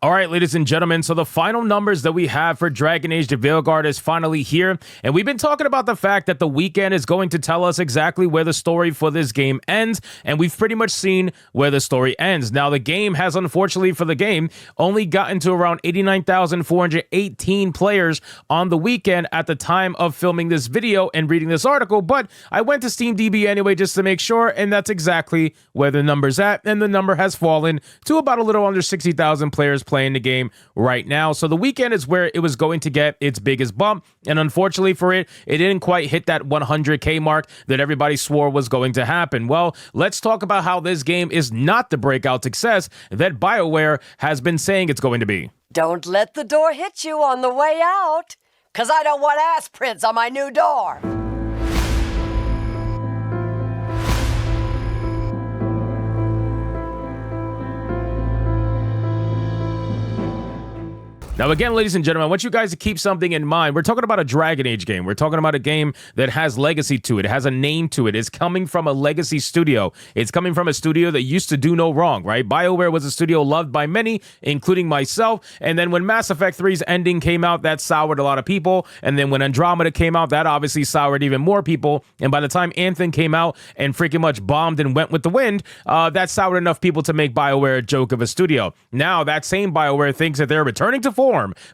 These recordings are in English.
All right, ladies and gentlemen, so the final numbers that we have for Dragon Age the Veilguard is finally here, and we've been talking about the fact that the weekend is going to tell us exactly where the story for this game ends, and we've pretty much seen where the story ends. Now, the game has, unfortunately for the game, only gotten to around 89,418 players on the weekend at the time of filming this video and reading this article, but I went to SteamDB anyway just to make sure, and that's exactly where the number's at, and the number has fallen to about a little under 60,000 players playing the game right now. So the weekend is where it was going to get its biggest bump, and unfortunately for it didn't quite hit that 100K mark that everybody swore was going to happen. Well, let's talk about how this game is not the breakout success that BioWare has been saying it's going to be. Don't let the door hit you on the way out, 'cause I don't want ass prints on my new door. Now, again, ladies and gentlemen, I want you guys to keep something in mind. We're talking about a Dragon Age game. We're talking about a game that has legacy to it. It has a name to it. It's coming from a legacy studio. It's coming from a studio that used to do no wrong, right? BioWare was a studio loved by many, including myself. And then when Mass Effect 3's ending came out, that soured a lot of people. And then when Andromeda came out, that obviously soured even more people. And by the time Anthem came out and freaking much bombed and went with the wind, that soured enough people to make BioWare a joke of a studio. Now, that same BioWare thinks that they're returning to form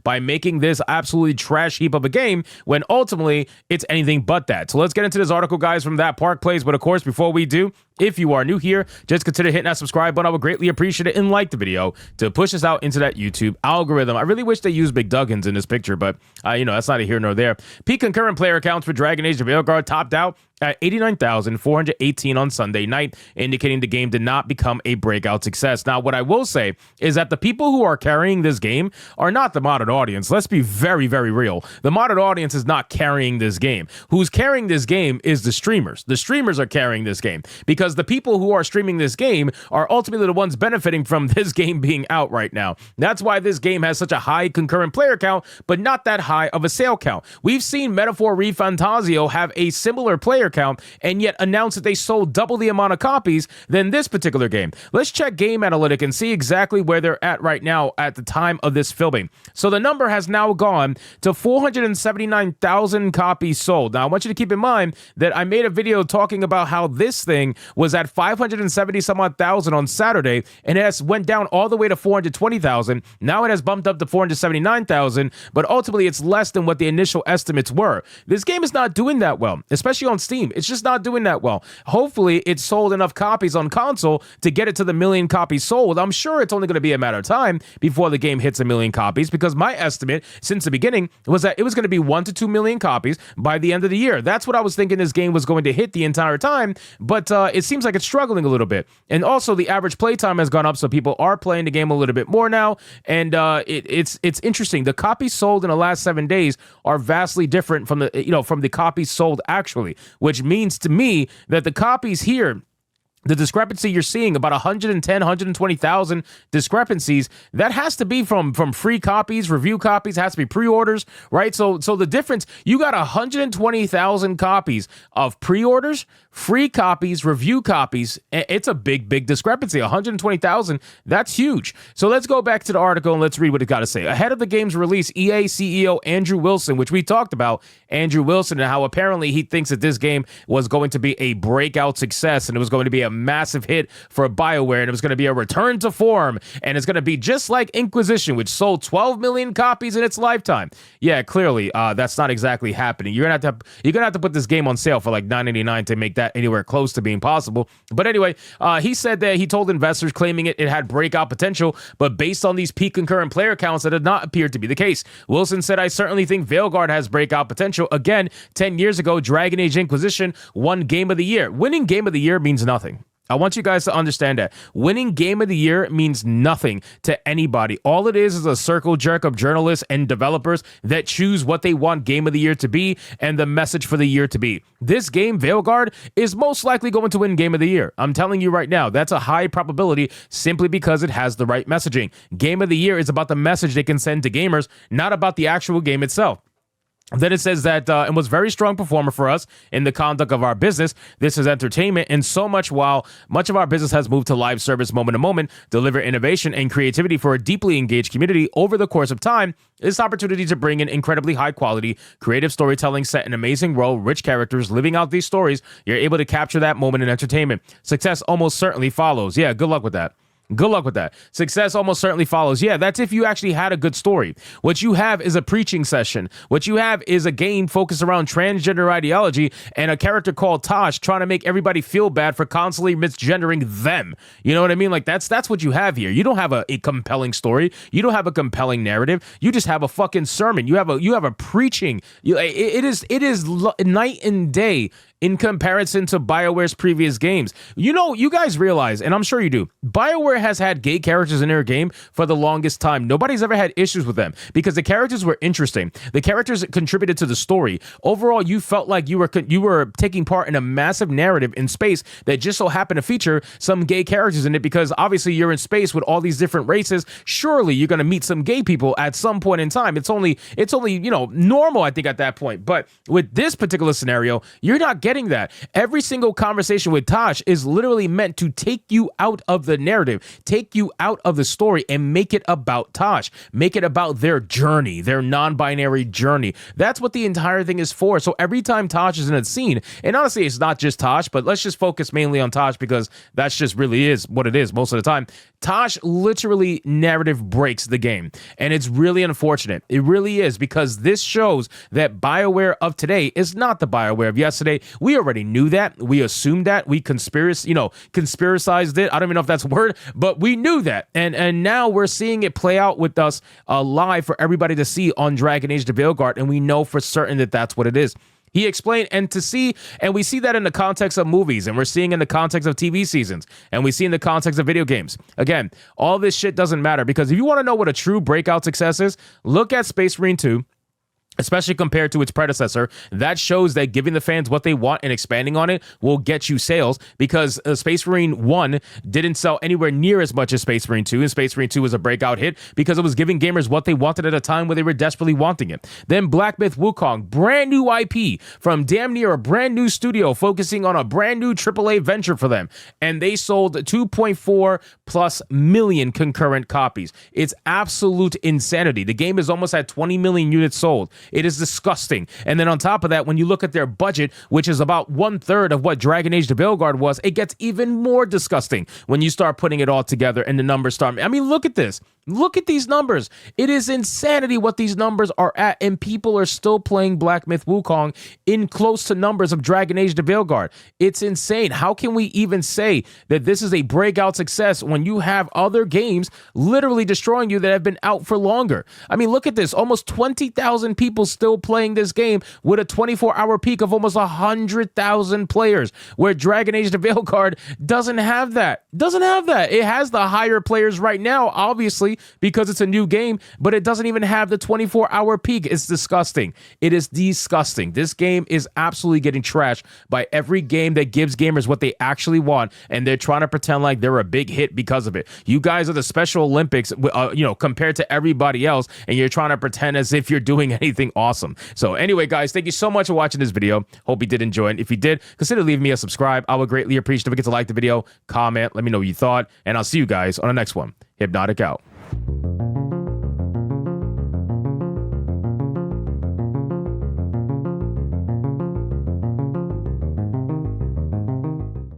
by making this absolutely trash heap of a game when ultimately it's anything but that. So let's get into this article, guys, from That Park Plays. But of course, before we do, if you are new here, just consider hitting that subscribe button. I would greatly appreciate it, and like the video to push us out into that YouTube algorithm. I really wish they used McDuggins in this picture, but that's neither here nor there. Peak concurrent player accounts for Dragon Age the Veilguard topped out at 89,418 on Sunday night, indicating the game did not become a breakout success. Now, what I will say is that the people who are carrying this game are not the modded audience. Let's be very, very real. The modded audience is not carrying this game. Who's carrying this game is the streamers. The streamers are carrying this game because the people who are streaming this game are ultimately the ones benefiting from this game being out right now. That's why this game has such a high concurrent player count, but not that high of a sale count. We've seen Metaphor ReFantazio have a similar player count and yet announce that they sold double the amount of copies than this particular game. Let's check Game Analytic and see exactly where they're at right now at the time of this filming. So the number has now gone to 479,000 copies sold. Now, I want you to keep in mind that I made a video talking about how this thing was at 570 some odd thousand on Saturday, and it has went down all the way to 420,000. Now it has bumped up to 479,000, but ultimately it's less than what the initial estimates were. This game is not doing that well, especially on Steam. It's just not doing that well. Hopefully, it sold enough copies on console to get it to the million copies sold. I'm sure it's only going to be a matter of time before the game hits a million copies, because my estimate since the beginning was that it was going to be 1 to 2 million copies by the end of the year. That's what I was thinking this game was going to hit the entire time, but it seems like it's struggling a little bit. And also, the average playtime has gone up, so people are playing the game a little bit more now, and it's interesting. The copies sold in the last 7 days are vastly different from the copies sold actually, which means to me that the copies here, the discrepancy you're seeing, about 110, 120,000 discrepancies, that has to be from free copies, review copies, has to be pre-orders, right? So the difference, you got 120,000 copies of pre-orders, free copies, review copies. It's a big discrepancy. 120,000, that's huge. So let's go back to the article and let's read what it got to say. Ahead of the game's release, EA CEO Andrew Wilson, which we talked about, Andrew Wilson, and how apparently he thinks that this game was going to be a breakout success and it was going to be a massive hit for BioWare, and it was going to be a return to form, and it's going to be just like Inquisition, which sold 12 million copies in its lifetime. Yeah, clearly, that's not exactly happening. You're gonna have to put this game on sale for like $9.99 to make that anywhere close to being possible. But anyway, he said that he told investors claiming it had breakout potential, but based on these peak concurrent player counts, that did not appear to be the case. Wilson said, "I certainly think Veilguard has breakout potential. Again, 10 years ago, Dragon Age Inquisition won Game of the Year. Winning Game of the Year means nothing. I want you guys to understand that. Winning Game of the Year means nothing to anybody. All it is a circle jerk of journalists and developers that choose what they want Game of the Year to be and the message for the year to be. This game, Veilguard, is most likely going to win Game of the Year. I'm telling you right now, that's a high probability simply because it has the right messaging. Game of the Year is about the message they can send to gamers, not about the actual game itself. Then it says that and was very strong performer for us in the conduct of our business. This is entertainment, and so much while much of our business has moved to live service moment to moment, deliver innovation and creativity for a deeply engaged community over the course of time. This opportunity to bring in incredibly high quality, creative storytelling set an amazing role, rich characters living out these stories. You're able to capture that moment in entertainment. Success almost certainly follows. Yeah, good luck with that. Good luck with that. Success almost certainly follows. Yeah, that's if you actually had a good story. What you have is a preaching session. What you have is a game focused around transgender ideology and a character called Tosh trying to make everybody feel bad for constantly misgendering them. You know what I mean? Like that's what you have here. You don't have a compelling story. You don't have a compelling narrative. You just have a fucking sermon. You have a preaching. It is night and day in comparison to BioWare's previous games. You know, you guys realize, and I'm sure you do, BioWare has had gay characters in their game for the longest time. Nobody's ever had issues with them because the characters were interesting. The characters contributed to the story. Overall, you felt like you were taking part in a massive narrative in space that just so happened to feature some gay characters in it because obviously you're in space with all these different races. Surely you're going to meet some gay people at some point in time. It's only, you know, normal, I think, at that point. But with this particular scenario, you're not getting that. Every single conversation with Tosh is literally meant to take you out of the narrative, take you out of the story, and make it about Tosh. Make it about their journey, their non-binary journey. That's what the entire thing is for. So every time Tosh is in a scene, and honestly, it's not just Tosh, but let's just focus mainly on Tosh because that's just really is what it is most of the time. Tosh literally narrative breaks the game, and it's really unfortunate. It really is, because this shows that BioWare of today is not the BioWare of yesterday. We already knew that. We assumed that. We conspiracized it. I don't even know if that's a word, but we knew that. And now we're seeing it play out with us live for everybody to see on Dragon Age: The Veilguard, and we know for certain that that's what it is. He explained, and we see that in the context of movies, and we're seeing in the context of TV seasons, and we see in the context of video games. Again, all this shit doesn't matter, because if you want to know what a true breakout success is, look at Space Marine 2. Especially compared to its predecessor, that shows that giving the fans what they want and expanding on it will get you sales, because Space Marine 1 didn't sell anywhere near as much as Space Marine 2, and Space Marine 2 was a breakout hit because it was giving gamers what they wanted at a time where they were desperately wanting it. Then Black Myth Wukong, brand new IP from damn near a brand new studio focusing on a brand new AAA venture for them, and they sold 2.4+ million concurrent copies. It's absolute insanity. The game is almost at 20 million units sold. It is disgusting. And then on top of that, when you look at their budget, which is about 1/3 of what Dragon Age: The Veilguard was, it gets even more disgusting when you start putting it all together and the numbers start. I mean, look at this. Look at these numbers. It is insanity what these numbers are at, and people are still playing Black Myth Wukong in close to numbers of Dragon Age: The Veilguard. It's insane. How can we even say that this is a breakout success when you have other games literally destroying you that have been out for longer? I mean, look at this. Almost 20,000 people still playing this game with a 24-hour peak of almost 100,000 players, where Dragon Age: The Veilguard doesn't have that. It has the higher players right now, obviously, because it's a new game, but it doesn't even have the 24-hour peak. It's disgusting. It is disgusting. This game is absolutely getting trashed by every game that gives gamers what they actually want, and they're trying to pretend like they're a big hit because of it. You guys are the Special Olympics, compared to everybody else, and you're trying to pretend as if you're doing anything awesome. So anyway, guys, thank you so much for watching this video. Hope you did enjoy it. If you did, consider leaving me a subscribe. I would greatly appreciate it. Don't forget to like the video, comment, let me know what you thought, and I'll see you guys on the next one. Hypnotic out.